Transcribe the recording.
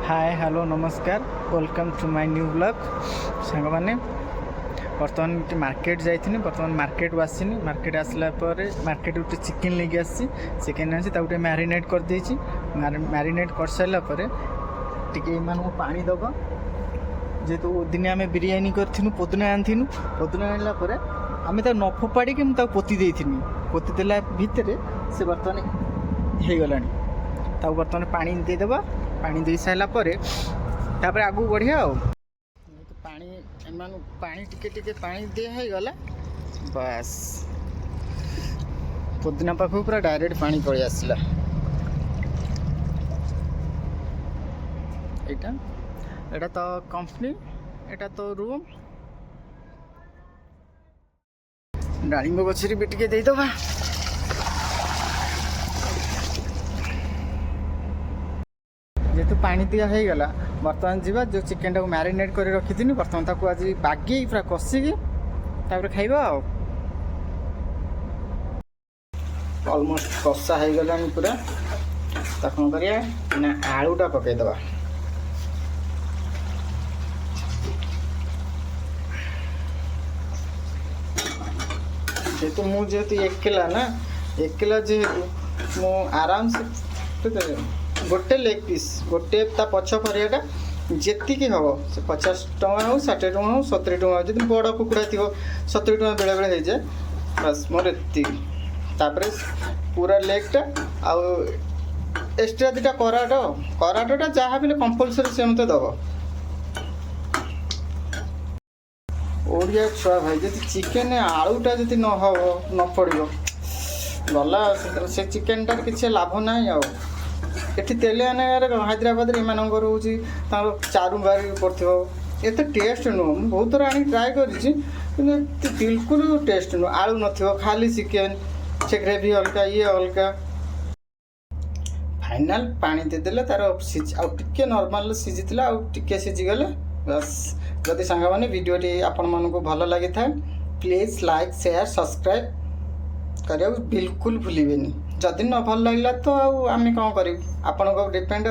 हाय hello नमस्कार welcome to my new blog song मैंने बर्तमान गोटे मार्केट जाइए बर्तमान मार्केट आसनी मार्केट आसला मार्केट गोटे चिकेन लेके आसी चिकेन आसी गोटे मैरिनेट कर देछि मैरिनेट कर सारापर टे पानी दब जेहेतु दिने आम बिरियानी करूँ पोदना आनी पोदना आनला आम न फोपाड़ी मुझे पोती देनी पोती देला भितर से बर्तमान हो गला बर्तमान पानी देदेबा पानी दे सारापर आगू बढ़िया पानी पानी टिके पानी दिगला बस पुदीना पाख पूरा डायरेक्ट पानी पलि आसला एटा तो कंपनी एटा तो रूम डालिंब गछरी भी टिके देदबा जेहेतु पानी दिया हो गला बर्तमान जीवा जो चिकेन टाक मैरिनेट कर रखी थी बर्तमान ताको आज बागे पूरा कषिकी खाइबा ऑलमोस्ट कषा हो गला पूरा कौन करिया आलूटा पकईदबा जेहेतु मुझे एकला ना एकला जेहेतु मु आराम से गोटे लेग पीस गोटे पछ फरियाटा जी हम से 50 टଙ୍କା हो 60 टଙ୍କା हो 70 टଙ୍କା हो जी बड़ कुकुड़ा थी 70 टଙ୍କା बेले बेले हो जाए बस मोर एति पूरा लेगटा आउ एक्सट्रा दुटा कराटा जहाँ भी कंपलसरी से मत दब ओडिया छुआ भाई जी चिकेन आलूटा जी न पड़ो गला से चिकेन टार किसी लाभ ना एटी तेलियाना हैदराबाद एमर रोचे चारू बारी पड़ो एत टेस्ट नुह बहुत थर आनी ट्राए कर बिल्कुल टेस्ट नुह आलू न खाली चिकेन से ग्रेवी अलगा ये अलगा फाइनाल पानी देदेले तार टे नॉर्मल सीझी आगे सीझीगले बस जदि सांग मैंने वीडियोटी आपण मानक भल लगी था प्लीज लाइक शेयर सब्सक्राइब करिया बिल्कुल भूलिए जदि न भल लगे तो आम कौन कर डिपेंड।